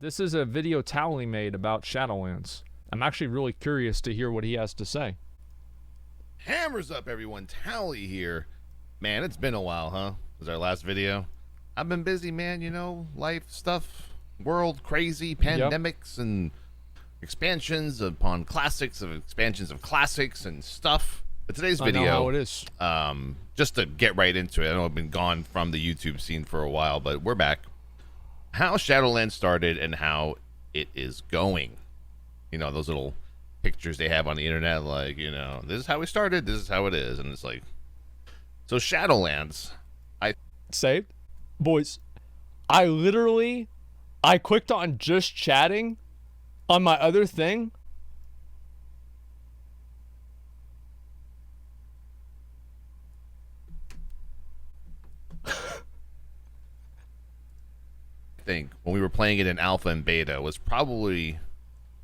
This is a video Towelliee made about Shadowlands. I'm actually really curious to hear what he has to say. Hammers up, everyone. Towelliee here. Man, it's been a while, huh? Was our last video? I've been busy, man. You know, life stuff, world crazy, pandemics, and expansions upon classics of expansions of classics and stuff. But today's video, I know how it is. Just to get right into it, I know I've been gone from the YouTube scene for a while, but we're back. How Shadowlands started and how it is going. You know, those little pictures they have on the internet, like, you know, this is how we started, this is how it is, and it's like, so Shadowlands, Say, boys, I clicked on just chatting on my other thing. think when we were playing it in alpha and beta was probably,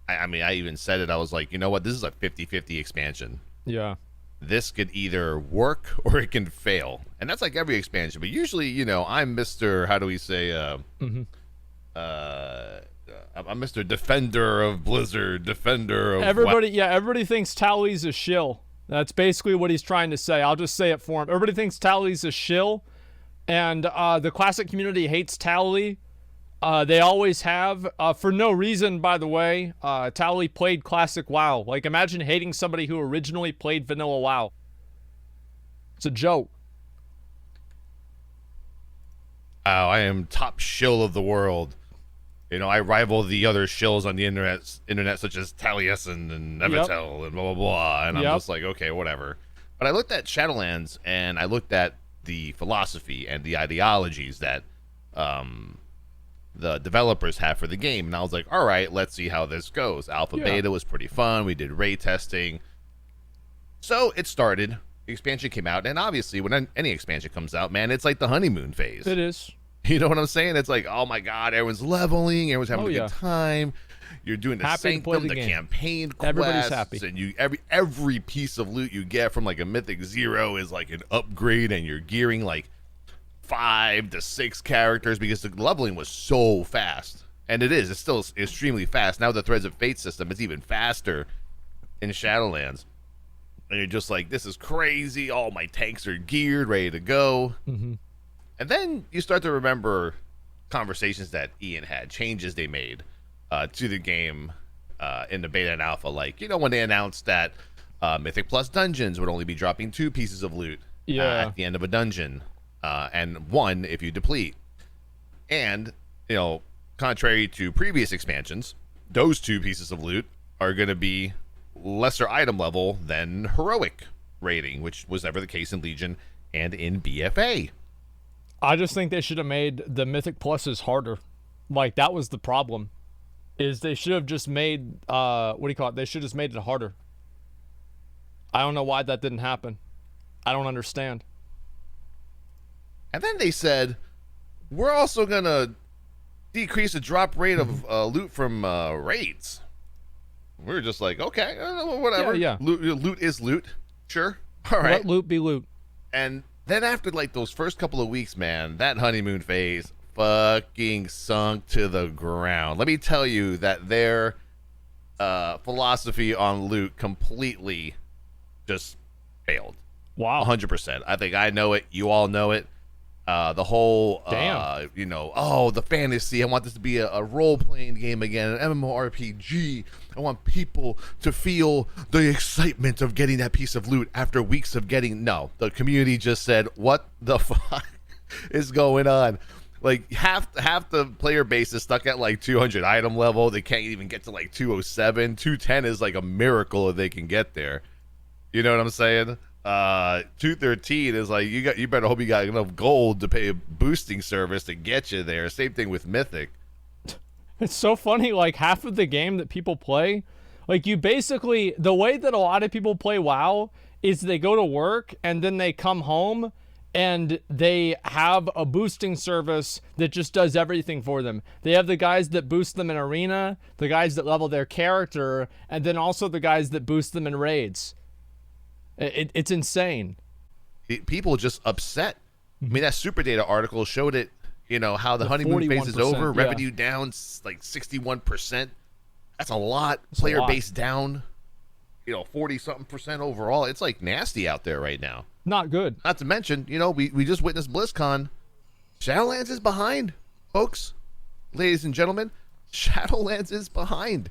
I mean, I even said it, I was like, you know what, this is a 50-50 expansion. Yeah. This could either work or it can fail. And that's like every expansion. But usually, you know, I'm Mr. How do we say, I'm Mr. Defender of Blizzard, Defender of... Everybody thinks Towellee's a shill. That's basically what he's trying to say. I'll just say it for him. Everybody thinks Towellee's a shill. And the classic community hates Towelliee. They always have, for no reason, by the way. Towelliee played classic WoW. Like, imagine hating somebody who originally played vanilla WoW. It's a joke. I am top shill of the world. You know, I rival the other shills on the internet such as Taliesin and Nevatel and blah, blah, blah. And I'm just like, okay, whatever. But I looked at Shadowlands and I looked at the philosophy and the ideologies that the developers have for the game, and I was like, all right, let's see how this goes. Alpha beta was pretty fun. We did raid testing. So it started. The expansion came out, and obviously when any expansion comes out, man, it's like the honeymoon phase. It is. You know what I'm saying? It's like, oh my god, everyone's leveling, everyone's having a good time. You're doing the Sanctum, the campaign quests. Everybody's happy. And you every piece of loot you get from like a Mythic 0 is like an upgrade, and you're gearing like 5 to 6 characters because the leveling was so fast. And it's still extremely fast. Now the Threads of Fate system is even faster in Shadowlands. And you're just like, this is crazy. All my tanks are geared, ready to go. Mm-hmm. And then you start to remember conversations that Ian had, changes they made to the game in the beta and alpha. Like, you know, when they announced that Mythic Plus dungeons would only be dropping 2 pieces of loot at the end of a dungeon. And 1 if you deplete. And, you know, contrary to previous expansions, those 2 pieces of loot are going to be lesser item level than heroic rating, which was never the case in Legion and in BFA. I just think they should have made the Mythic Pluses harder. Like, that was the problem. Is they should have just made, they should have just made it harder. I don't know why that didn't happen. I don't understand. And then they said, we're also going to decrease the drop rate of loot from raids. We're just like, okay, whatever. Yeah. Loot is loot. Sure. All right. Let loot be loot. And then after like those first couple of weeks, man, that honeymoon phase fucking sunk to the ground. Let me tell you that their philosophy on loot completely just failed. Wow. 100%. I think I know it. You all know it. The whole, you know, oh, the fantasy. I want this to be a role-playing game again, an MMORPG. I want people to feel the excitement of getting that piece of loot after weeks of getting... No, the community just said, what the fuck is going on? Like, half the player base is stuck at, like, 200 item level. They can't even get to, like, 207. 210 is, like, a miracle if they can get there. You know what I'm saying? 213 is like, you better hope you got enough gold to pay a boosting service to get you there. Same thing with Mythic. It's so funny, like, half of the game that people play, like, you basically, the way that a lot of people play WoW is they go to work and then they come home and they have a boosting service that just does everything for them. They have the guys that boost them in arena, the guys that level their character, and then also the guys that boost them in raids. It's insane. People just upset. I mean, that Super Data article showed it You know, how the honeymoon phase is over, yeah. revenue down like 61%. That's a lot. Player base down, 40-something% overall. It's like nasty out there right now. Not good. Not to mention, we just witnessed BlizzCon. Shadowlands is behind, folks. Ladies and gentlemen, Shadowlands is behind.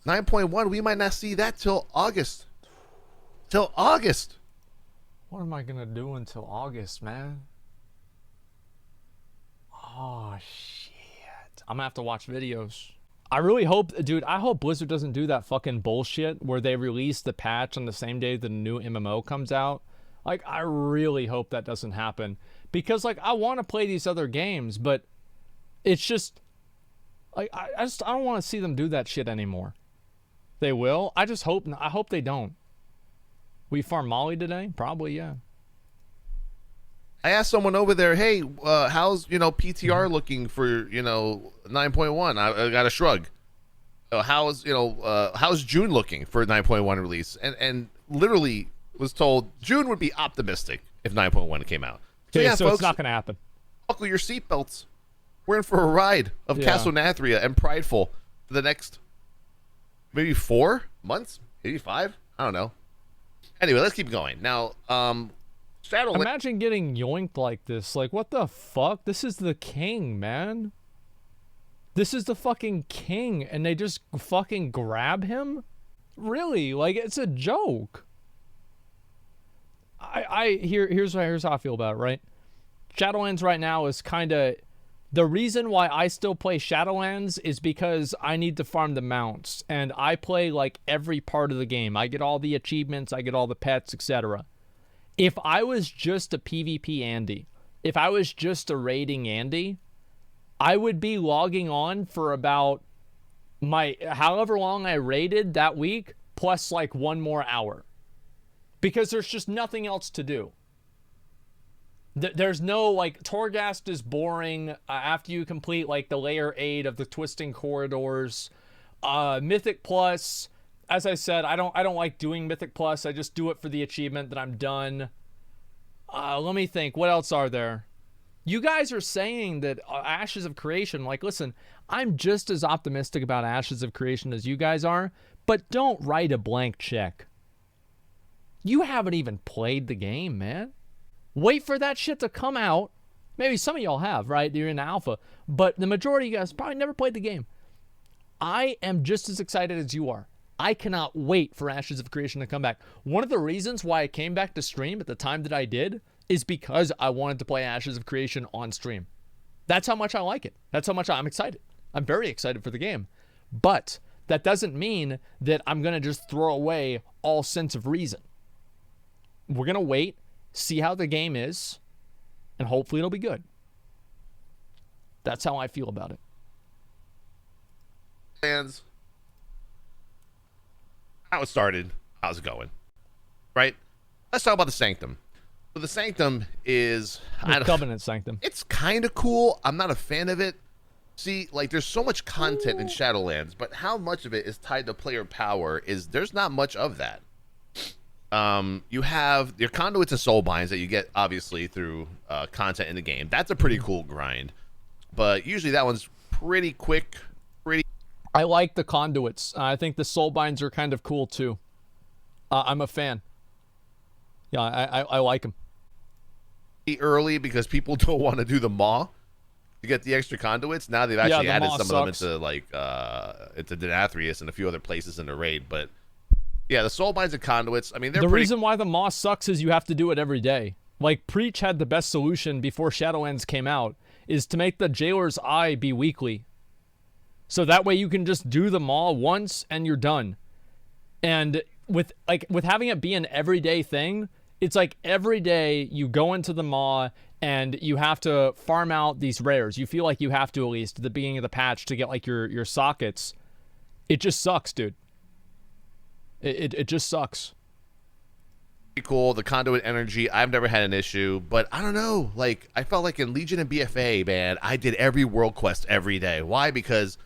9.1, we might not see that till August. Till August. What am I going to do until August, man? Oh, shit. I'm going to have to watch videos. I really hope, dude, I hope Blizzard doesn't do that fucking bullshit where they release the patch on the same day the new MMO comes out. Like, I really hope that doesn't happen. Because, like, I want to play these other games, but it's just, like, I don't want to see them do that shit anymore. They will? I hope they don't. We farm Molly today? Probably, yeah. I asked someone over there, hey, how's, PTR looking for, 9.1? I got a shrug. How's June looking for 9.1 release? And literally was told June would be optimistic if 9.1 came out. So, Okay, yeah, so folks, it's not going to happen. Buckle your seatbelts. We're in for a ride of Castle Nathria and Prideful for the next maybe 4 months, maybe 5. I don't know. Anyway, let's keep going. Now, Shadowlands. Imagine getting yoinked like this. Like, what the fuck? This is the king, man. This is the fucking king, and they just fucking grab him? Really? Like, it's a joke. Here's how I feel about it, right? Shadowlands right now is kind of... The reason why I still play Shadowlands is because I need to farm the mounts, and I play, like, every part of the game. I get all the achievements, I get all the pets, etc. If I was just a PvP Andy, if I was just a raiding Andy, I would be logging on for about however long I raided that week, plus, like, 1 more hour. Because there's just nothing else to do. There's no, like, Torghast is boring after you complete, like, the layer 8 of the Twisting Corridors. Mythic Plus, as I said, I don't like doing Mythic Plus. I just do it for the achievement that I'm done. Let me think. What else are there? You guys are saying that Ashes of Creation, like, listen, I'm just as optimistic about Ashes of Creation as you guys are, but don't write a blank check. You haven't even played the game, man. Wait for that shit to come out. Maybe some of y'all have, right? You're in alpha. But the majority of you guys probably never played the game. I am just as excited as you are. I cannot wait for Ashes of Creation to come back. One of the reasons why I came back to stream at the time that I did is because I wanted to play Ashes of Creation on stream. That's how much I like it. That's how much I'm excited. I'm very excited for the game. But that doesn't mean that I'm going to just throw away all sense of reason. We're going to wait, see how the game is, and hopefully it'll be good. That's how I feel about it. Fans, how it started, how's it going? Right? Let's talk about the Sanctum. So the Sanctum is... The Covenant Sanctum. It's kind of cool. I'm not a fan of it. See, like, there's so much content in Shadowlands, but how much of it is tied to player power there's not much of that. You have your conduits and soulbinds that you get obviously through content in the game. That's a pretty cool grind, but usually that one's pretty quick. I like the conduits. I think the soulbinds are kind of cool too. I'm a fan. Yeah, I like them. Early because people don't want to do the maw to get the extra conduits. Now they've actually added some of them into like into Denathrius and a few other places in the raid, but. Yeah, the soulbinds and conduits, I mean, they're reason why the moss sucks is you have to do it every day. Like, Preach had the best solution before Shadowlands came out, is to make the Jailer's Eye be weekly. So that way you can just do the maw once and you're done. And with having it be an everyday thing, it's like every day you go into the maw and you have to farm out these rares. You feel like you have to, at least, at the beginning of the patch to get, like, your sockets. It just sucks, dude. It just sucks. Pretty cool. The conduit energy, I've never had an issue, but I don't know. Like, I felt like in Legion and BFA, man, I did every world quest every day. Why? Because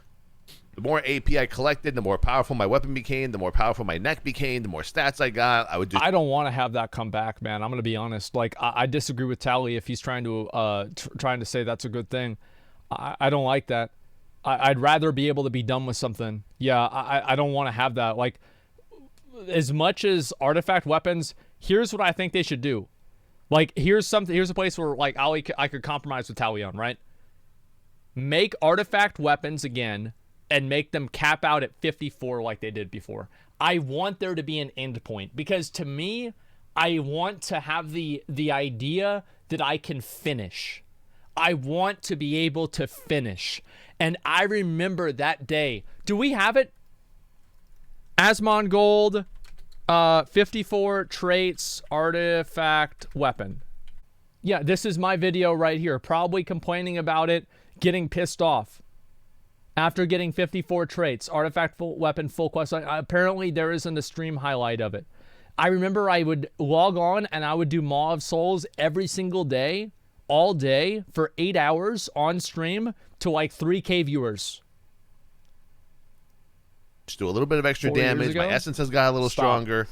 the more AP I collected, the more powerful my weapon became, the more powerful my neck became, the more stats I got. I don't want to have that come back, man. I'm gonna be honest. Like, I disagree with Towelliee if he's trying to say that's a good thing. I don't like that. I'd rather be able to be done with something. Yeah, I don't want to have that. Like, as much as artifact weapons, here's what I think they should do. Like, here's a place where, like, I could compromise with Towelliee on, right? Make artifact weapons again and make them cap out at 54 like they did before. I want there to be an end point, because to me, I want to have the idea that I can finish. I want to be able to finish. And I remember that day. Do we have it? Asmongold, 54 traits, artifact weapon. Yeah, this is my video right here. Probably complaining about it, getting pissed off. After getting 54 traits, artifact weapon, full quest. Apparently, there isn't a stream highlight of it. I remember I would log on and I would do Maw of Souls every single day, all day, for 8 hours on stream to like 3K viewers. Just do a little bit of extra damage. My essence has got a little stronger.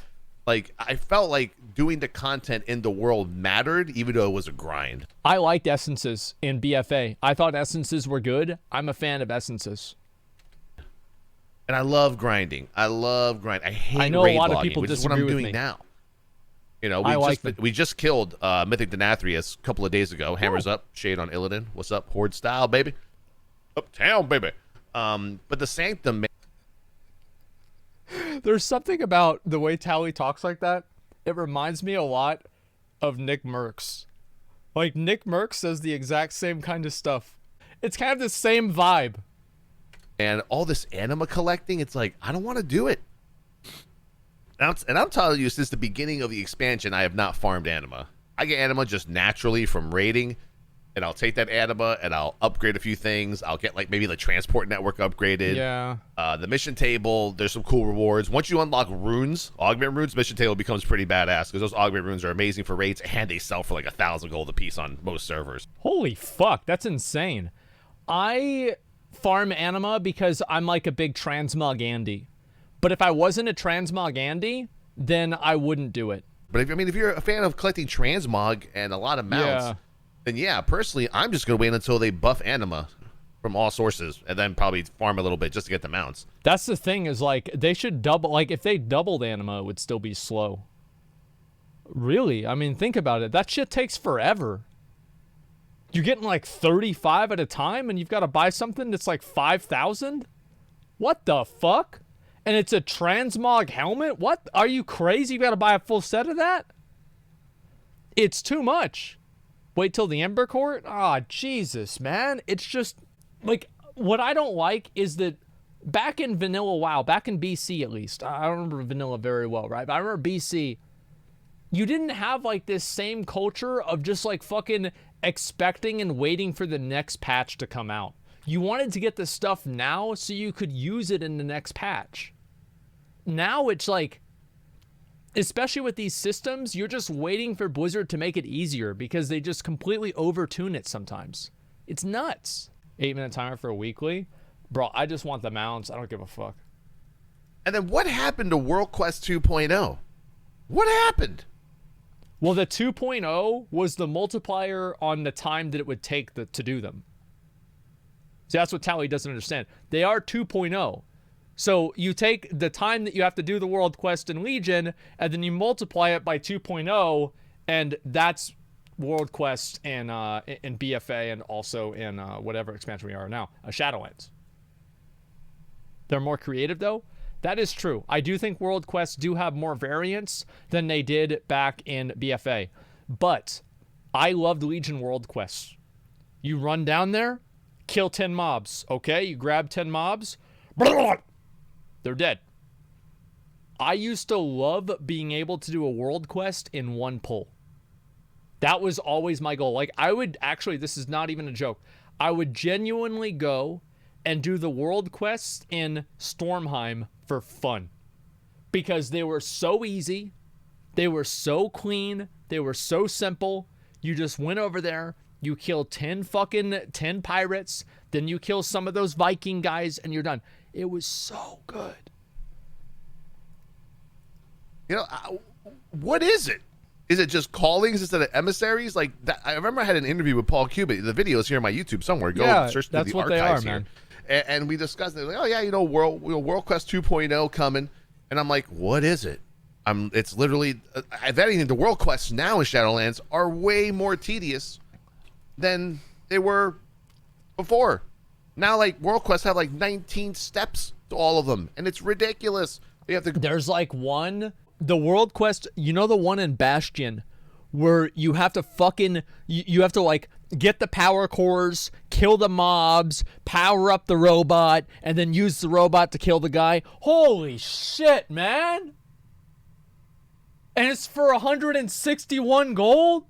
Like, I felt like doing the content in the world mattered, even though it was a grind. I liked essences in BFA. I thought essences were good. I'm a fan of essences. And I love grinding. I hate I know raid a lot logging, of people which is disagree what I'm with doing me. now. You know, we just killed Mythic Denathrius a couple of days ago. Hammers up, shade on Illidan. What's up, Horde style, baby? Uptown, baby. But the Sanctum. There's something about the way Towelliee talks like that. It reminds me a lot of Nick Merckx. Like, Nick Merckx says the exact same kind of stuff. It's kind of the same vibe. And all this anima collecting, it's like, I don't want to do it. And I'm telling you, since the beginning of the expansion, I have not farmed anima. I get anima just naturally from raiding, and I'll take that anima and I'll upgrade a few things. I'll get, like, maybe the transport network upgraded. Yeah. The mission table, there's some cool rewards. Once you unlock runes, augment runes, mission table becomes pretty badass, because those augment runes are amazing for raids, and they sell for like 1,000 gold a piece on most servers. Holy fuck, that's insane. I farm anima because I'm like a big transmog Andy. But if I wasn't a transmog Andy, then I wouldn't do it. But if you're a fan of collecting transmog and a lot of mounts, then yeah, personally, I'm just going to wait until they buff anima from all sources, and then probably farm a little bit just to get the mounts. That's the thing, is like, they should double, like, if they doubled anima, it would still be slow. Really? I mean, think about it. That shit takes forever. You're getting like 35 at a time, and you've got to buy something that's like 5,000? What the fuck? And it's a transmog helmet? What? Are you crazy? You got to buy a full set of that? It's too much. Wait till the Ember Court? Ah, Jesus, man. It's just, like, what I don't like is that back in Vanilla WoW, back in BC at least, I don't remember Vanilla very well, right? But I remember BC, you didn't have, like, this same culture of just, like, fucking expecting and waiting for the next patch to come out. You wanted to get the stuff now so you could use it in the next patch. Now it's like, especially with these systems, you're just waiting for Blizzard to make it easier because they just completely overtune it sometimes. It's nuts. 8-minute timer for a weekly? Bro, I just want the mounts. I don't give a fuck. And then what happened to World Quest 2.0? What happened? Well, the 2.0 was the multiplier on the time that it would take to do them. See, that's what Towelliee doesn't understand. They are 2.0. So you take the time that you have to do the World Quest in Legion, and then you multiply it by 2.0, and that's World Quest in BFA, and also in whatever expansion we are now, Shadowlands. They're more creative, though. That is true. I do think World Quests do have more variants than they did back in BFA. But I loved Legion World Quests. You run down there, kill 10 mobs, okay? You grab 10 mobs, they're dead. I used to love being able to do a world quest in one pull. That was always my goal. Like, I would actually, this is not even a joke, I would genuinely go and do the world quests in Stormheim for fun. Because they were so easy, they were so clean, they were so simple. You just went over there, you kill 10 pirates, then you kill some of those Viking guys, and you're done. It was so good. You know, what is it? Is it just callings instead of emissaries? Like that, I remember I had an interview with Paul Cubitt. The video is here on my YouTube somewhere. Go search through the archives here. And we discussed it. Like, oh yeah, World Quest 2.0 coming. And I'm like, what is it? It's literally, if anything, the World Quests now in Shadowlands are way more tedious than they were before. Now, like, World Quests have like 19 steps to all of them, and it's ridiculous. You have to. There's like the World Quest, the one in Bastion, where you have to you have to like get the power cores, kill the mobs, power up the robot, and then use the robot to kill the guy. Holy shit, man! And it's for 161 gold?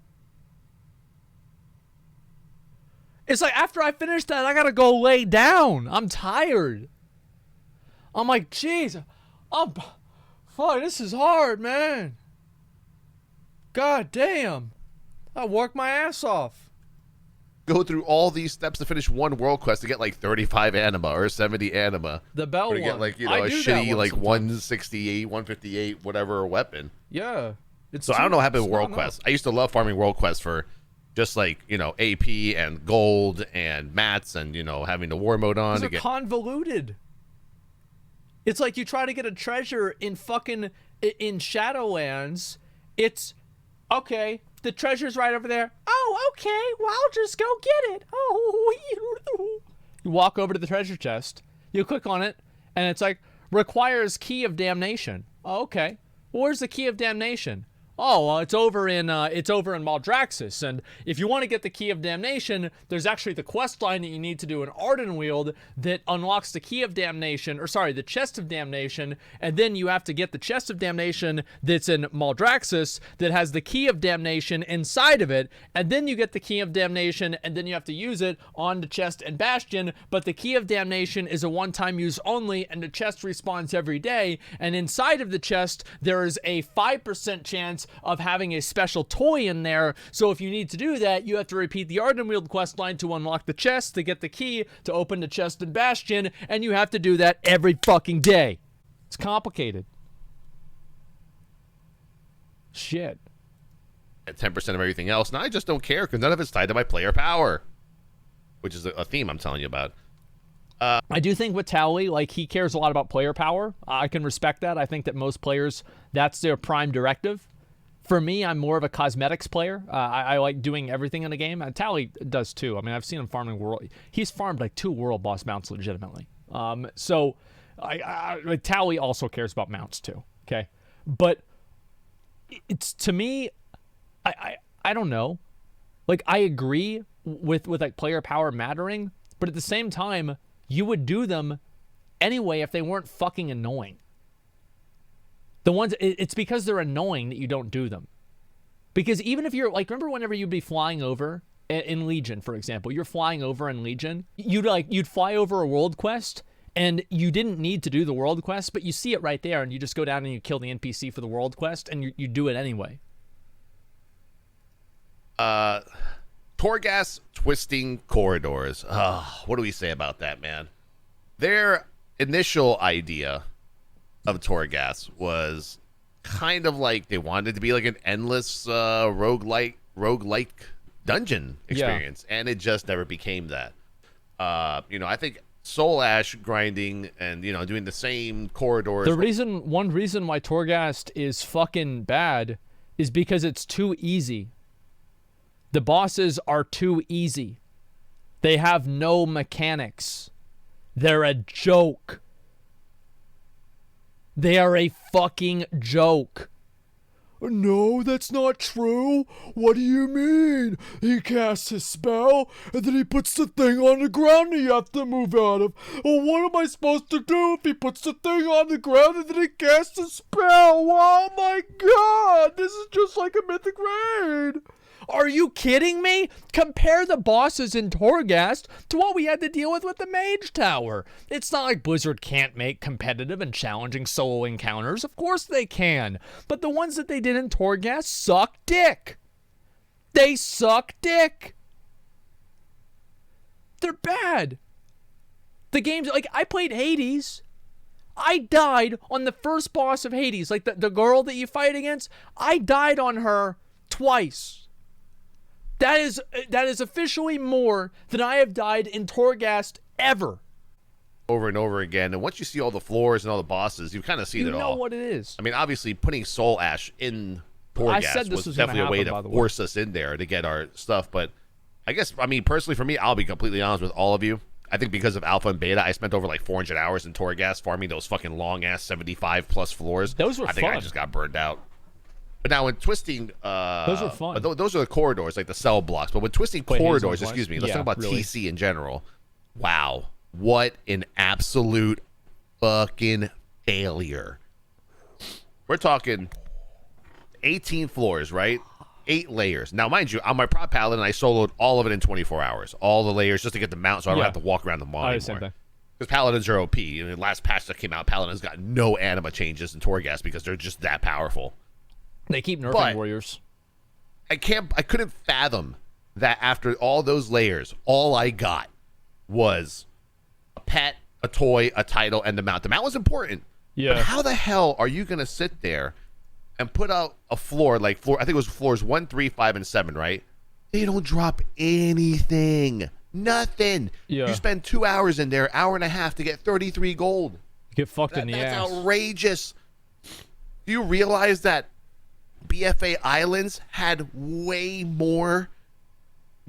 It's like, after I finish that, I gotta go lay down. I'm tired. I'm like, jeez. Fuck, this is hard, man. God damn. I worked my ass off. Go through all these steps to finish one world quest to get like 35 anima or 70 anima. The bell one. To get like, a shitty like 168, 158, whatever weapon. Yeah. So I don't know what happened with world quests. I used to love farming world quests for just like, AP and gold and mats and, having the war mode on. They're convoluted. It's like you try to get a treasure in Shadowlands. It's, okay, the treasure's right over there. Oh, okay, well, I'll just go get it. Oh, you walk over to the treasure chest. You click on it, and it's like, requires key of damnation. Oh, okay. Well, where's the key of damnation? Oh, well, it's over in Maldraxxus, and if you want to get the Key of Damnation, there's actually the quest line that you need to do in Ardenweald that unlocks the Key of Damnation, the Chest of Damnation, and then you have to get the Chest of Damnation that's in Maldraxxus that has the Key of Damnation inside of it, and then you get the Key of Damnation, and then you have to use it on the chest and Bastion, but the Key of Damnation is a one-time use only, and the chest respawns every day, and inside of the chest, there is a 5% chance of having a special toy in there. So if you need to do that, you have to repeat the Ardenweald quest line to unlock the chest, to get the key, to open the chest in Bastion, and you have to do that every fucking day. It's complicated. Shit. At 10% of everything else, and I just don't care because none of it's tied to my player power, which is a theme I'm telling you about. I do think with Towelliee, like, he cares a lot about player power. I can respect that. I think that most players, that's their prime directive. For me, I'm more of a cosmetics player. I like doing everything in a game. Towelliee does too. I mean, I've seen him farming He's farmed like 2 world boss mounts legitimately. So Towelliee also cares about mounts too. Okay, but it's, to me, I don't know. Like, I agree with like player power mattering, but at the same time, you would do them anyway if they weren't fucking annoying. The ones, it's because they're annoying that you don't do them. Because even if you're, like, remember whenever you'd be flying over in Legion, for example, you're flying over in Legion, you'd fly over a world quest, and you didn't need to do the world quest, but you see it right there, and you just go down and you kill the NPC for the world quest, and you do it anyway. Torghast twisting corridors. What do we say about that, man? Their initial idea of Torghast was kind of like they wanted to be like an endless roguelike dungeon experience, and it just never became that. I think Soul Ash grinding and doing the same corridors. One reason why Torghast is fucking bad is because it's too easy. The bosses are too easy. They have no mechanics. They're a joke. They are a fucking joke. No, that's not true. What do you mean? He casts his spell, and then he puts the thing on the ground and you have to move out of. Well, what am I supposed to do if he puts the thing on the ground and then he casts a spell? Oh my god, this is just like a mythic raid. Are you kidding me? Compare the bosses in Torghast to what we had to deal with the Mage Tower. It's not like Blizzard can't make competitive and challenging solo encounters. Of course they can. But the ones that they did in Torghast suck dick. They suck dick. They're bad. The games, like, I played Hades. I died on the first boss of Hades. Like, the girl that you fight against, I died on her twice. That is officially more than I have died in Torghast ever. Over and over again, and once you see all the floors and all the bosses, you kind of see it all. You know what it is. I mean, obviously, putting Soul Ash in Torghast was definitely a way to force us in there to get our stuff. But I guess, I mean, personally for me, I'll be completely honest with all of you. I think because of Alpha and Beta, I spent over like 400 hours in Torghast farming those fucking long ass 75 plus floors. Those were fun. I think I just got burned out. But now when twisting, those are fun. Those are the corridors, like the cell blocks. But when twisting corridors, excuse me, let's talk about TC in general. Wow. What an absolute fucking failure. We're talking 18 floors, right? 8 layers. Now, mind you, on my prop paladin, I soloed all of it in 24 hours. All the layers just to get the mount so I don't have to walk around the mall anymore. Because paladins are OP. In the last patch that came out, paladins got no anima changes in Torghast because they're just that powerful. They keep nerfing warriors. I couldn't fathom that after all those layers, all I got was a pet, a toy, a title, and the mount. The mount was important. Yeah. But how the hell are you going to sit there and put out a floor, I think it was floors 1, 3, 5, and 7, right? They don't drop anything. Nothing. Yeah. You spend 2 hours in there, hour and a half to get 33 gold. Get fucked in the ass. That's outrageous. Do you realize that BFA Islands had way more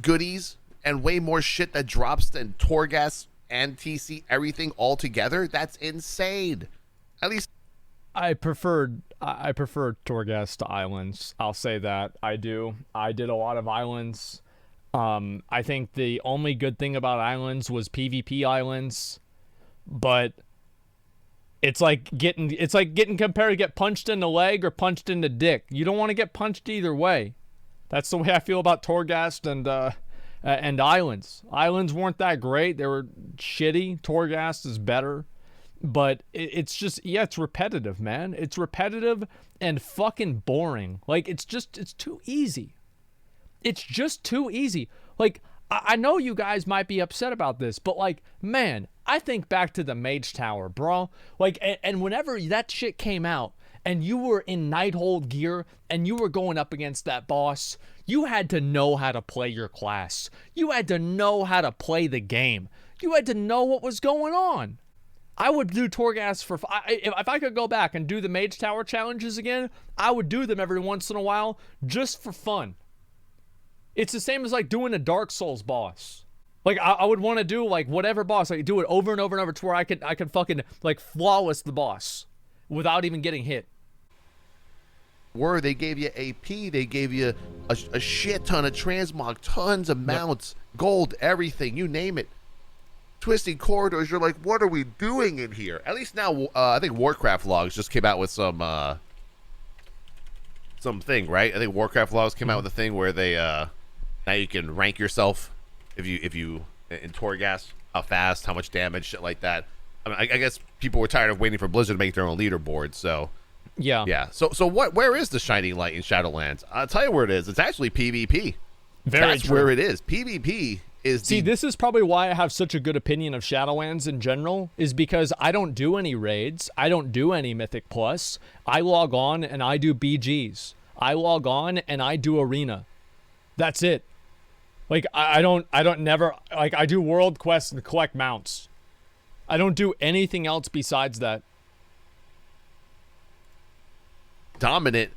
goodies and way more shit that drops than Torghast and TC, everything all together? That's insane. At least I prefer Torghast to Islands. I'll say that. I do. I did a lot of Islands. I think the only good thing about Islands was PvP Islands, but it's like getting compared to get punched in the leg or punched in the dick. You don't want to get punched either way. That's the way I feel about Torghast and Islands. Islands weren't that great. They were shitty. Torghast is better. But it's just, it's repetitive, man. It's repetitive and fucking boring. Like, it's too easy. It's just too easy. Like, I know you guys might be upset about this, but like, man, I think back to the Mage Tower, bro. Like, and whenever that shit came out and you were in Nighthold gear and you were going up against that boss, you had to know how to play your class. You had to know how to play the game. You had to know what was going on. I would do Torghast if I could go back and do the Mage Tower challenges again, I would do them every once in a while just for fun. It's the same as like doing a Dark Souls boss. Like I would want to do like whatever boss, like do it over and over and over to where I could fucking like flawless the boss without even getting hit. They gave you AP, they gave you a shit ton of transmog, tons of mounts, gold, everything, you name it. Twisting corridors, you're like, what are we doing in here? At least now, I think Warcraft Logs just came out with some thing, right? I think Warcraft Logs came out with a thing where they now you can rank yourself if you in Torghast, how fast, how much damage, shit like that. I mean, I guess people were tired of waiting for Blizzard to make their own leaderboard, so yeah. So where is the shining light in Shadowlands? I'll tell you where it is. It's actually PvP. That's true. Where it is. PvP. This is probably why I have such a good opinion of Shadowlands in general, is because I don't do any raids. I don't do any Mythic Plus. I log on and I do BGs. I log on and I do Arena. That's it. Like, I do world quests and collect mounts. I don't do anything else besides that. Dominant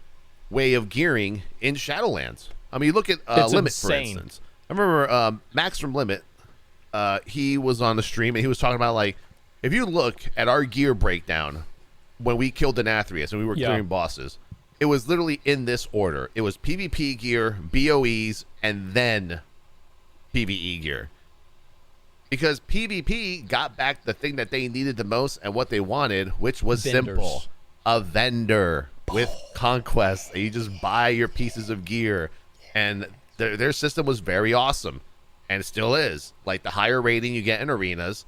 way of gearing in Shadowlands. I mean, you look at Limit, insane. For instance. I remember Max from Limit, he was on the stream and he was talking about, like, if you look at our gear breakdown when we killed Denathrius and we were clearing bosses, it was literally in this order. It was PvP gear, BOEs, and then PvE gear. Because PvP got back the thing that they needed the most and what they wanted, which was simple. A vendor with conquests. You just buy your pieces of gear, and their system was very awesome, and it still is. Like, the higher rating you get in arenas,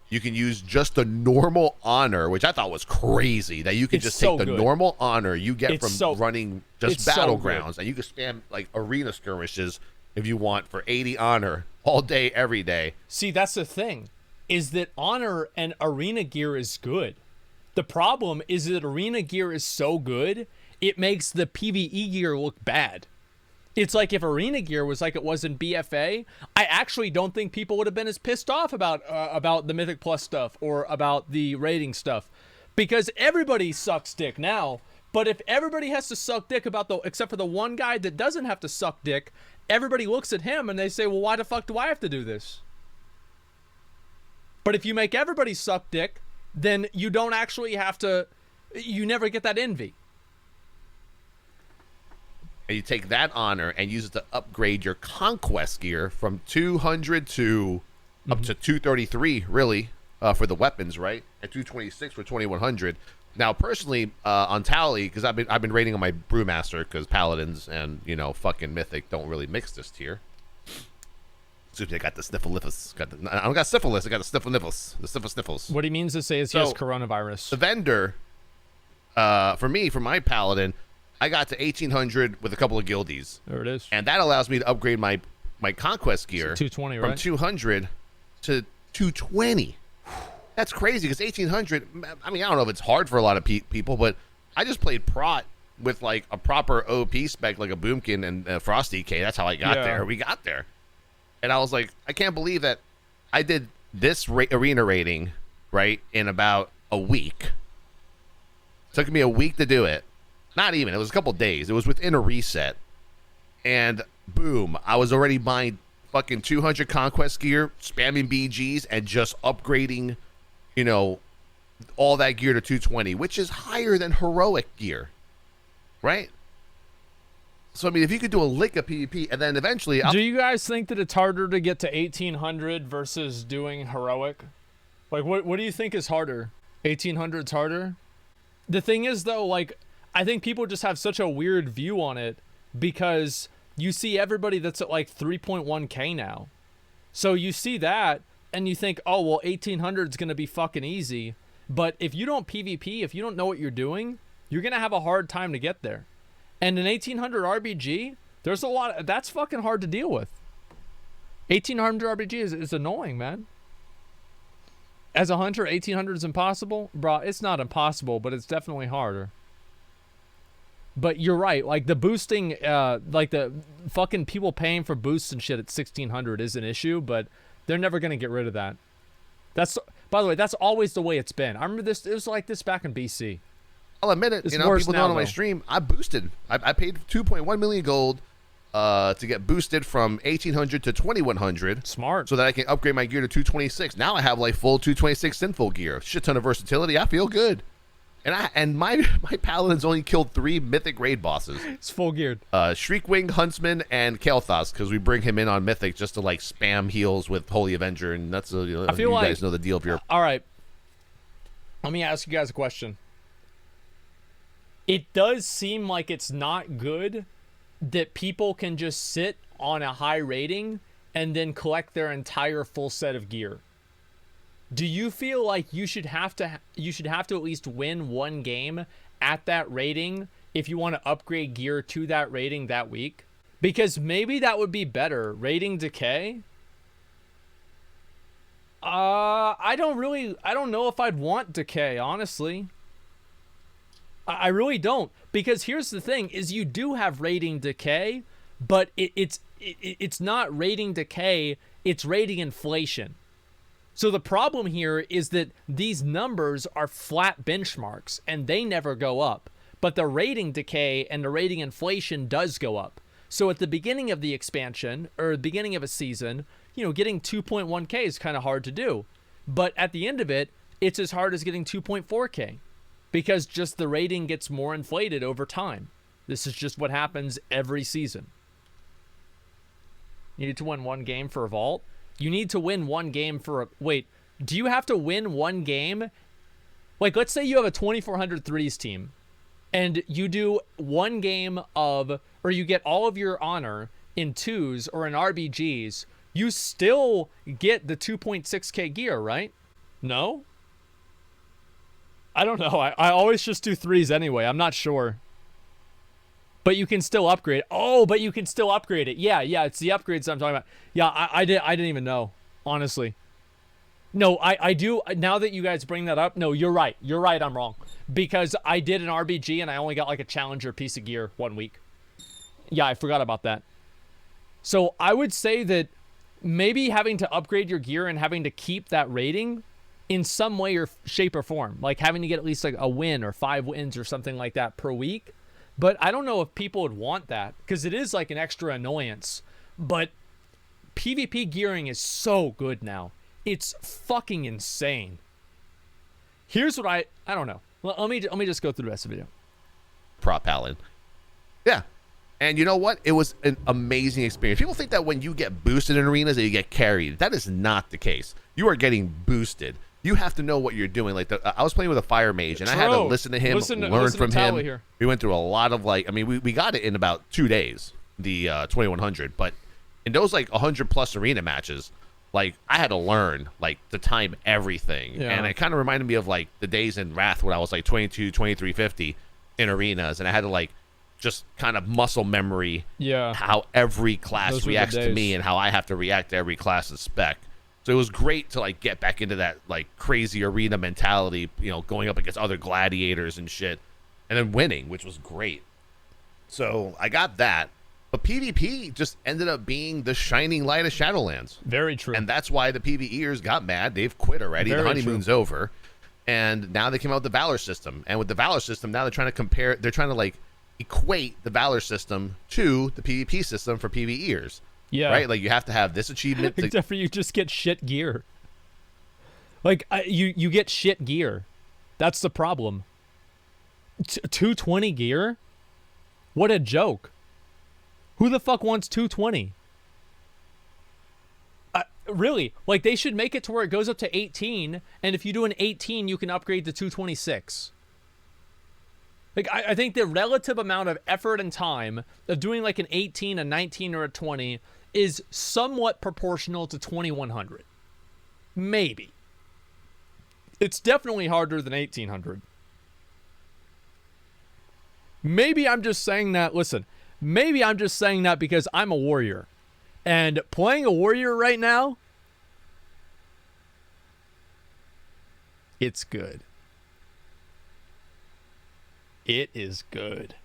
you can use just the normal honor, which I thought was crazy, that you can just take the normal honor you get from running just battlegrounds, and you can spam like arena skirmishes if you want for 80 honor all day, every day. See, that's the thing, is that honor and arena gear is good. The problem is that arena gear is so good, it makes the PvE gear look bad. It's like if arena gear was like it was in BFA, I actually don't think people would have been as pissed off about the Mythic Plus stuff or about the rating stuff, because everybody sucks dick now. But if everybody has to suck dick except for the one guy that doesn't have to suck dick, everybody looks at him and they say, well, why the fuck do I have to do this? But if you make everybody suck dick, then you don't actually have to, you never get that envy. And you take that honor and use it to upgrade your conquest gear from 200 to up to 233, really, for the weapons, right? And 226 for 2100. Now, personally, on Towelliee, because I've been rating on my Brewmaster, because Paladins and, you know, fucking Mythic don't really mix this tier. Excuse me, I got the snifflelifus. I don't got syphilis, I got the snifflelifus. The sniffles. What he means to say is he has coronavirus. The vendor, for me, for my Paladin, I got to 1800 with a couple of guildies. There it is. And that allows me to upgrade my conquest gear 220, from right? 200 to 220. That's crazy, because 1800, I mean, I don't know if it's hard for a lot of people, but I just played Prot with like a proper OP spec, like a Boomkin and Frosty K. That's how I got there. We got there. And I was like, I can't believe that I did this arena rating, right, in about a week. It took me a week to do it. Not even. It was a couple days. It was within a reset. And boom, I was already buying fucking 200 conquest gear, spamming BGs, and just upgrading, you know, all that gear to 220, which is higher than heroic gear, right? So, I mean, if you could do a lick of PvP, and then eventually... Do you guys think that it's harder to get to 1800 versus doing heroic? Like, what do you think is harder? 1800's harder? The thing is, though, like... I think people just have such a weird view on it because you see everybody that's at like 3.1k now. So you see that and you think, oh, well, 1800 is going to be fucking easy. But if you don't PvP, if you don't know what you're doing, you're going to have a hard time to get there. And an 1800 RBG, there's a lot, that's fucking hard to deal with. 1800 RBG is annoying, man. As a hunter, 1800 is impossible. Bro, it's not impossible, but it's definitely harder. But you're right, like the boosting, like the fucking people paying for boosts and shit at 1600 is an issue, but they're never going to get rid of that. That's, by the way, that's always the way it's been. I remember this, it was like this back in BC. I'll admit it, you know, people know on my stream, I boosted. I paid 2.1 million gold to get boosted from 1800 to 2100. Smart. So that I can upgrade my gear to 226. Now I have like full 226 sinful gear. Shit ton of versatility. I feel good. And my paladins only killed 3 mythic raid bosses. It's full geared. Shriekwing, Huntsman, and Kael'thas, because we bring him in on mythic just to like spam heals with Holy Avenger, and that's I feel you guys know the deal. If you're all right, let me ask you guys a question. It does seem like it's not good that people can just sit on a high rating and then collect their entire full set of gear. Do you feel like you should have to at least win one game at that rating if you want to upgrade gear to that rating that week? Because maybe that would be better. Rating decay? I don't know if I'd want decay, honestly. I really don't, because here's the thing is you do have rating decay, but it's not rating decay, it's rating inflation. So the problem here is that these numbers are flat benchmarks and they never go up, but the rating decay and the rating inflation does go up. So at the beginning of the expansion or the beginning of a season, you know, getting 2.1k is kind of hard to do, but at the end of it, it's as hard as getting 2.4k because just the rating gets more inflated over time. This is just what happens every season. You need to win one game for a vault. You need to win one game for a... Wait, do you have to win one game? Like, let's say you have a 2400 threes team, and you do one game of... Or you get all of your honor in twos or in RBGs. You still get the 2.6k gear, right? No? I don't know. I always just do threes anyway. I'm not sure. But you can still upgrade. Oh, but you can still upgrade it. Yeah, it's the upgrades I'm talking about. Yeah, I didn't even know, honestly. No, I do. Now that you guys bring that up, no, you're right. You're right, I'm wrong. Because I did an RBG and I only got like a challenger piece of gear 1 week. Yeah, I forgot about that. So I would say that maybe having to upgrade your gear and having to keep that rating in some way or shape or form, like having to get at least like a win or 5 wins or something like that per week. But I don't know if people would want that because it is like an extra annoyance. But PvP gearing is so good now. It's fucking insane. Here's what I don't know. Let me just go through the rest of the video. Prop Paladin. Yeah. And you know what? It was an amazing experience. People think that when you get boosted in arenas that you get carried. That is not the case. You are getting boosted. You have to know what you're doing. Like I was playing with a fire mage, and I had to listen to him, learn from him. Here. We went through a lot of we got it in about 2 days, the 2100. But in those like 100+ arena matches, like I had to learn like to time everything, and it kind of reminded me of like the days in Wrath when I was like 22, 2350 in arenas, and I had to like just kind of muscle memory how every class reacts to me and how I have to react to every class's spec. So it was great to like get back into that like crazy arena mentality, you know, going up against other gladiators and shit, and then winning, which was great. So I got that, but PvP just ended up being the shining light of Shadowlands. Very true. And that's why the PvEers got mad. They've quit already. The honeymoon's over, and now they came out with the Valor system. And with the Valor system, now they're trying to compare. They're trying to like equate the Valor system to the PvP system for PvEers. Yeah. Right? Like you have to have this achievement. Except for you just get shit gear. Like you get shit gear. That's the problem. 220 gear? What a joke. Who the fuck wants 220? Really? Like they should make it to where it goes up to 18, and if you do an 18, you can upgrade to 226. Like, I think the relative amount of effort and time of doing like an 18, a 19, or a 20 is somewhat proportional to 2100. Maybe. It's definitely harder than 1800. Maybe I'm just saying that, listen, maybe I'm just saying that because I'm a warrior. And playing a warrior right now, it's good. It is good.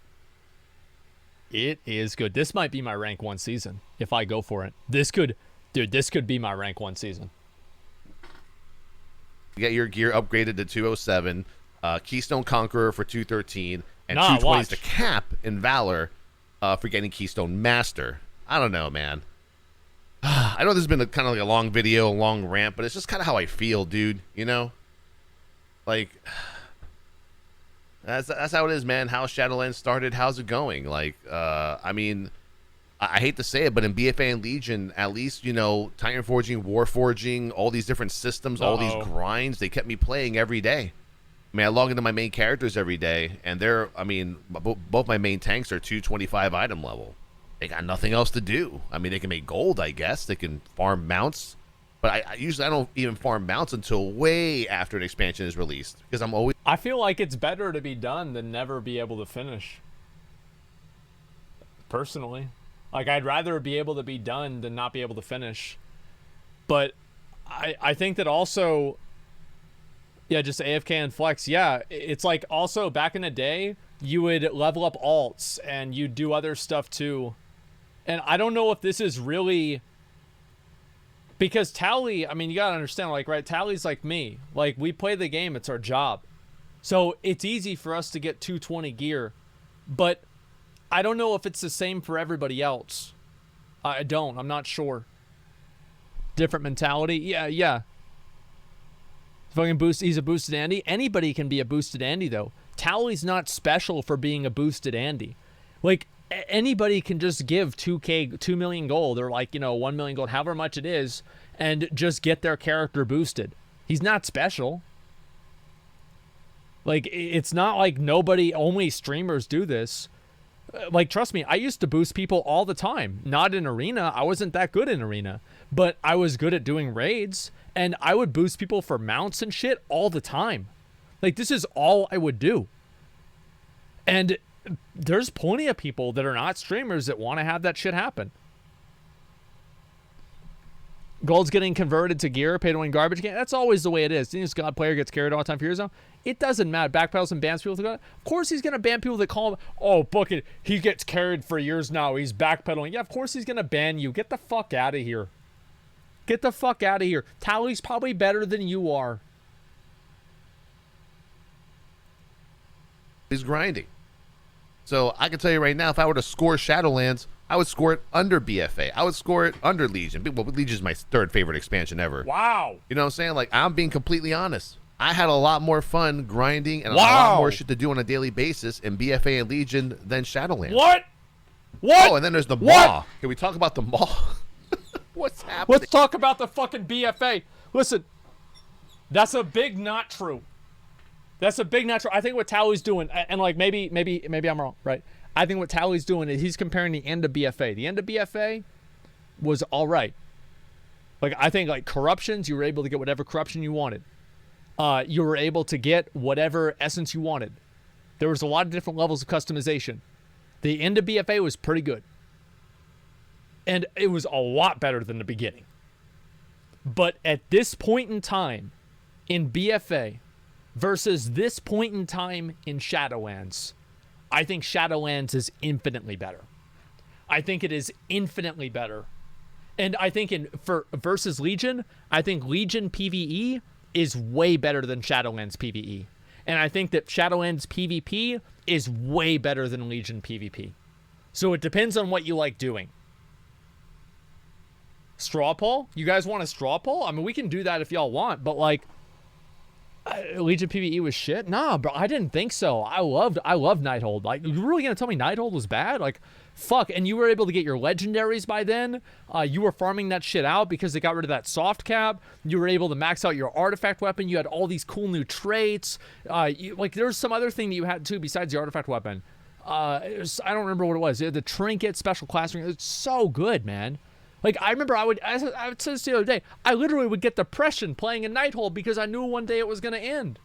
It is good. This might be my rank 1 season if I go for it. This could be my rank 1 season. You get your gear upgraded to 207, Keystone Conqueror for 213, and 220 is the cap in Valor for getting Keystone Master. I don't know, man. I know this has been kind of like a long video, a long rant, but it's just kind of how I feel, dude. You know? Like... That's how it is, man. How Shadowlands started, how's it going? Like, I mean, I hate to say it, but in BFA and Legion, at least, you know, Titan Forging, War Forging, all these different systems, all these grinds, they kept me playing every day. I mean, I log into my main characters every day, and both my main tanks are 225 item level. They got nothing else to do. I mean, they can make gold, I guess. They can farm mounts. But I usually don't even farm mounts until way after an expansion is released because I feel like it's better to be done than never be able to finish. Personally, like I'd rather be able to be done than not be able to finish. But I think that also, yeah, just AFK and flex. Yeah, it's like also back in the day you would level up alts and you do other stuff too. And I don't know if this is really. Because Towelliee, I mean, you gotta understand, like, right, Towellee's like me. Like, we play the game, it's our job. So it's easy for us to get 220 gear. But I don't know if it's the same for everybody else. I'm not sure. Different mentality? Yeah. Fucking boost, he's a boosted Andy. Anybody can be a boosted Andy, though. Towellee's not special for being a boosted Andy. Like, anybody can just give 2 million gold or like, you know, 1 million gold, however much it is, and just get their character boosted. He's not special. Like, it's not like only streamers do this. Like, trust me, I used to boost people all the time. Not in arena. I wasn't that good in arena, but I was good at doing raids, and I would boost people for mounts and shit all the time. Like, this is all I would do. And there's plenty of people that are not streamers that want to have that shit happen. Gold's getting converted to gear, pay to win garbage game. That's always the way it is. This God player gets carried all the time for years now. It doesn't matter. Backpedals and bans people. Of course he's going to ban people that call him, oh, book it. He gets carried for years now. He's backpedaling. Yeah, of course he's going to ban you. Get the fuck out of here. Get the fuck out of here. Towelliee's probably better than you are. He's grinding. So I can tell you right now, if I were to score Shadowlands, I would score it under BFA. I would score it under Legion. Well, Legion's my third favorite expansion ever. Wow. You know what I'm saying? Like, I'm being completely honest. I had a lot more fun grinding and a lot more shit to do on a daily basis in BFA and Legion than Shadowlands. What? Oh, and then there's the Maw. Can we talk about the Maw? What's happening? Let's talk about the fucking BFA. Listen, that's a big not true. That's a big not true. I think what Towelliee's doing, and like maybe I'm wrong, right? I think what Towelliee's doing is he's comparing the end of BFA. The end of BFA was all right. Like, I think, like, corruptions, you were able to get whatever corruption you wanted. You were able to get whatever essence you wanted. There was a lot of different levels of customization. The end of BFA was pretty good. And it was a lot better than the beginning. But at this point in time in BFA versus this point in time in Shadowlands, I think Shadowlands is infinitely better. I think it is infinitely better. And I think for versus Legion, I think Legion PvE is way better than Shadowlands PvE. And I think that Shadowlands PvP is way better than Legion PvP. So it depends on what you like doing. Straw poll? You guys want a straw poll? I mean, we can do that if y'all want, but like, Legion PvE was shit? Nah, bro, I didn't think so. I loved Nighthold. Like, you really gonna tell me Nighthold was bad? Like, fuck. And you were able to get your legendaries by then. You were farming that shit out because they got rid of that soft cap. You were able to max out your artifact weapon. You had all these cool new traits. Like, there was some other thing that you had too besides the artifact weapon. I don't remember what it was. The trinket, special class ring. It's so good, man. Like, I remember I would say this the other day, I literally would get depression playing in Nighthold because I knew one day it was going to end.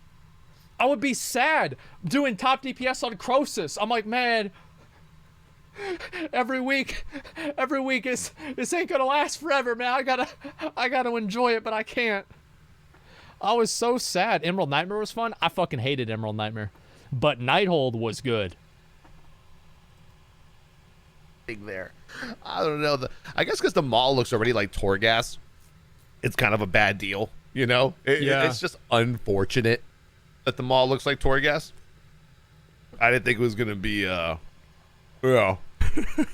I would be sad doing top DPS on Crosus. I'm like, man, every week this ain't going to last forever, man. I gotta enjoy it, but I can't. I was so sad. Emerald Nightmare was fun. I fucking hated Emerald Nightmare. But Nighthold was good. There. I don't know. I guess because the mall looks already like Torghast, it's kind of a bad deal, you know? It's just unfortunate that the mall looks like Torghast. I didn't think it was going to be, yeah. I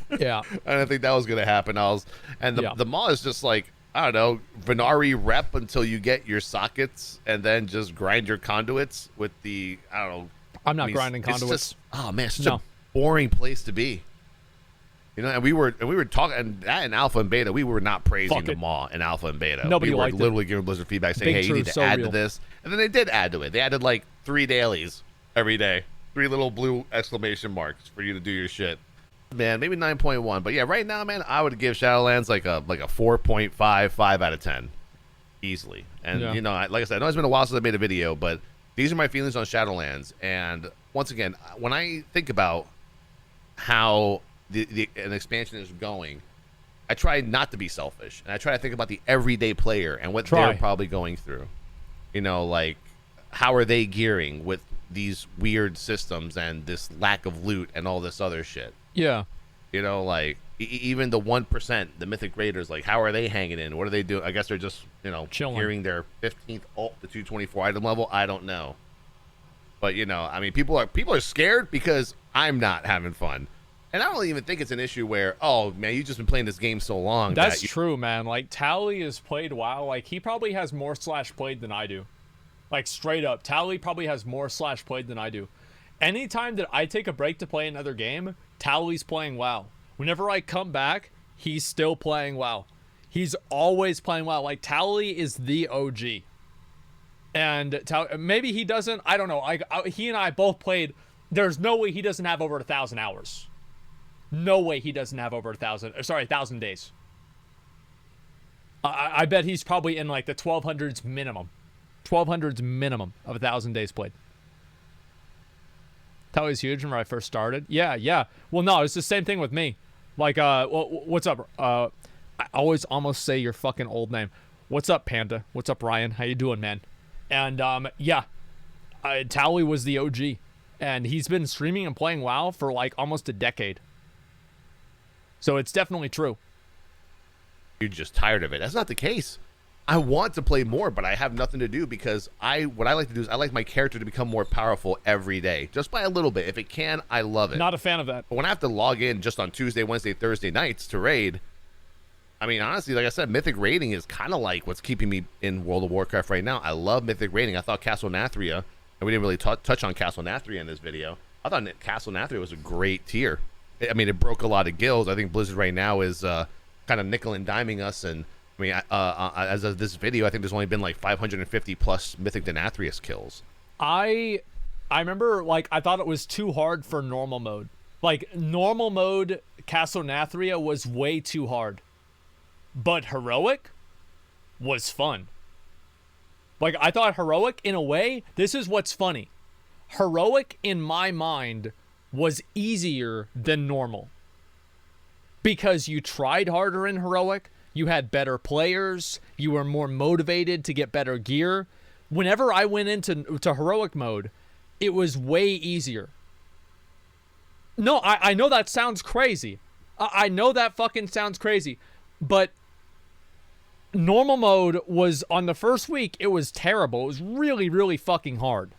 didn't think that was going to happen. The mall is just like, I don't know, Venari rep until you get your sockets and then just grind your conduits with the, I don't know. I'm not grinding conduits. Oh, man, such a boring place to be. You know, and we were talking, and that in alpha and beta, we were not praising the Maw in alpha and beta. Nobody we were liked literally giving Blizzard feedback saying, hey, you need to add to this. And then they did add to it. They added like 3 dailies every day. 3 little blue exclamation marks for you to do your shit. Man, maybe 9.1. But yeah, right now, man, I would give Shadowlands like a 4.55 out of 10. Easily. And, you know, like I said, I know it's been a while since I made a video, but these are my feelings on Shadowlands. And once again, when I think about how an expansion is going, I try not to be selfish, and I try to think about the everyday player and what they're probably going through. You know, like, how are they gearing with these weird systems and this lack of loot and all this other shit? Yeah. You know, like, even the 1%, the Mythic Raiders, like, how are they hanging in? What are they doing? I guess they're just, you know, gearing their 15th ult to 224 item level. I don't know. But, you know, I mean, people are scared because I'm not having fun. And I don't even think it's an issue where, oh, man, you've just been playing this game so long. That's true, man. Like, Towelliee has played WoW. Like, he probably has more /played than I do. Like, straight up. Towelliee probably has more /played than I do. Anytime that I take a break to play another game, Towellie's playing WoW. Whenever I come back, he's still playing WoW. He's always playing WoW. Like, Towelliee is the OG. And maybe he doesn't. I don't know. He and I both played. There's no way he doesn't have over 1,000 hours. No way he doesn't have over 1,000 days. I bet he's probably in like the 1,200s minimum. 1,200s minimum of 1,000 days played. Towelliee's huge when I first started. Yeah. Well, no, it's the same thing with me. Like, what's up? I always almost say your fucking old name. What's up, Panda? What's up, Ryan? How you doing, man? And yeah, Towelliee was the OG, and he's been streaming and playing WoW for like almost a decade. So it's definitely true. You're just tired of it. That's not the case. I want to play more, but I have nothing to do because what I like to do is I like my character to become more powerful every day, just by a little bit. If it can, I love it. Not a fan of that. But when I have to log in just on Tuesday, Wednesday, Thursday nights to raid, I mean, honestly, like I said, Mythic raiding is kind of like what's keeping me in World of Warcraft right now. I love Mythic raiding. I thought Castle Nathria, and we didn't really touch on Castle Nathria in this video. I thought Castle Nathria was a great tier. I mean, it broke a lot of guilds. I think Blizzard right now is kind of nickel and diming us. And I mean, as of this video, I think there's only been like 550 plus Mythic Denathrius kills. I remember, like, I thought it was too hard for normal mode. Like, normal mode Castle Nathria was way too hard. But heroic was fun. Like, I thought heroic, in a way, this is what's funny. Heroic, in my mind, was easier than normal. Because you tried harder in heroic, you had better players, you were more motivated to get better gear. Whenever I went into heroic mode, it was way easier. No, I know that sounds crazy. I know that fucking sounds crazy. But normal mode was, on the first week, it was terrible. It was really, really fucking hard.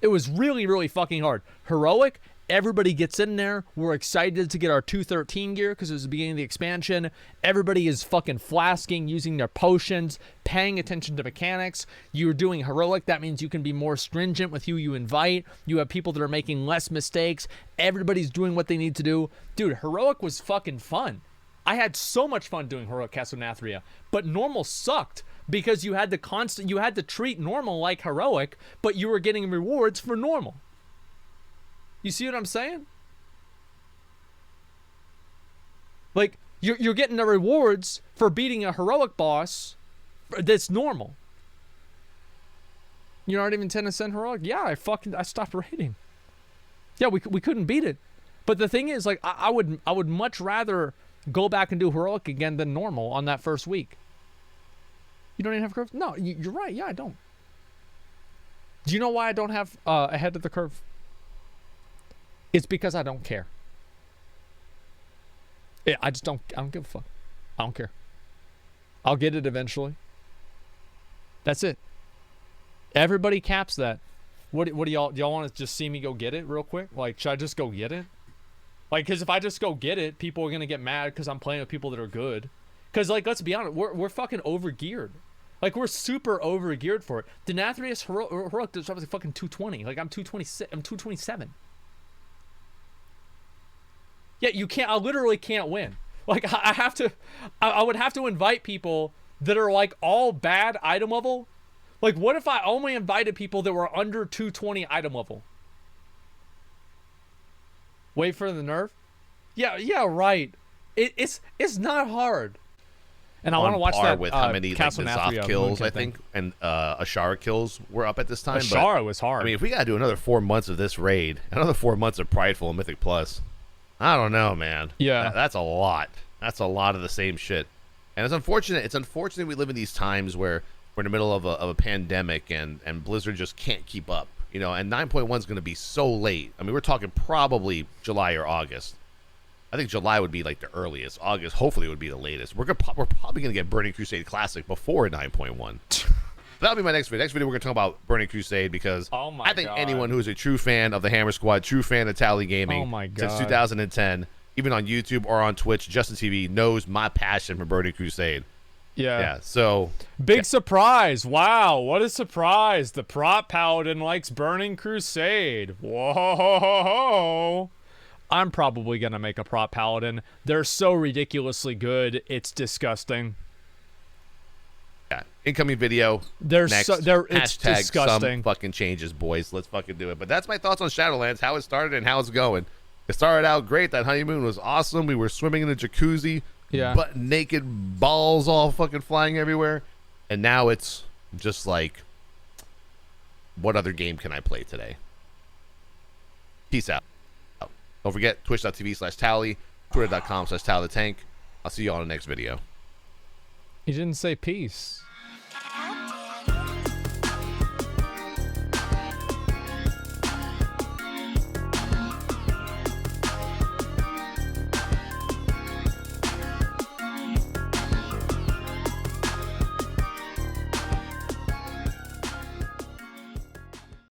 It was really, really fucking hard. Heroic, everybody gets in there. We're excited to get our 213 gear because it was the beginning of the expansion. Everybody is fucking flasking, using their potions, paying attention to mechanics. You're doing heroic. That means you can be more stringent with who you invite. You have people that are making less mistakes. Everybody's doing what they need to do. Dude, heroic was fucking fun. I had so much fun doing heroic Castle Nathria, but normal sucked because you had to treat normal like heroic, but you were getting rewards for normal. You see what I'm saying? Like, you're getting the rewards for beating a heroic boss that's normal. You're not even 10 to send heroic? Yeah, I stopped raiding. Yeah, we couldn't beat it. But the thing is, like, I would much rather go back and do heroic again than normal on that first week. You don't even have curves? No, you're right. Yeah, I don't. Do you know why I don't have ahead of the curve? It's because I don't care. I don't give a fuck. I don't care. I'll get it eventually. That's it. Everybody caps that. What do y'all want to just see me go get it real quick? Like, should I just go get it? Like, because if I just go get it, people are going to get mad because I'm playing with people that are good. Because, like, let's be honest, we're fucking over-geared. Like, we're super over-geared for it. Denathrius Heroic does obviously fucking 220. Like, I'm 226. I'm 227. Yeah, you can't. I literally can't win. Like, I would have to invite people that are, like, all bad item level. Like, what if I only invited people that were under 220 item level? Wait for the nerf? Yeah, right. It's not hard. And I want to watch that with how many Castle like Nathria kills, I think, and Ashara kills were up at this time. Ashara was hard. I mean, if we got to do another 4 months of this raid, another 4 months of Prideful and Mythic Plus, I don't know, man. Yeah. That's a lot. That's a lot of the same shit. And it's unfortunate. It's unfortunate we live in these times where we're in the middle of a pandemic and Blizzard just can't keep up. You know, and 9.1 is going to be so late. I mean, we're talking probably July or August. I think July would be like the earliest. August, hopefully, would be the latest. We're probably going to get Burning Crusade Classic before 9.1. That'll be my next video. Next video, we're going to talk about Burning Crusade because I think anyone who is a true fan of the Hammer Squad, true fan of Towelliee Gaming since 2010, even on YouTube or on Twitch, Justin TV, knows my passion for Burning Crusade. Yeah, so big surprise. Wow, what a surprise. The prop paladin likes Burning Crusade. Whoa. I'm probably going to make a prop paladin. They're so ridiculously good. It's disgusting. Yeah, incoming video. It's Hashtag disgusting. Some fucking changes, boys. Let's fucking do it. But that's my thoughts on Shadowlands, how it started and how it's going. It started out great. That honeymoon was awesome. We were swimming in the jacuzzi. Yeah. Butt naked, balls all fucking flying everywhere. And now it's just like, what other game can I play today? Peace out. Don't forget, twitch.tv/Towelliee, twitter.com/TowelleeTheTank. I'll see you all in the next video. He didn't say peace.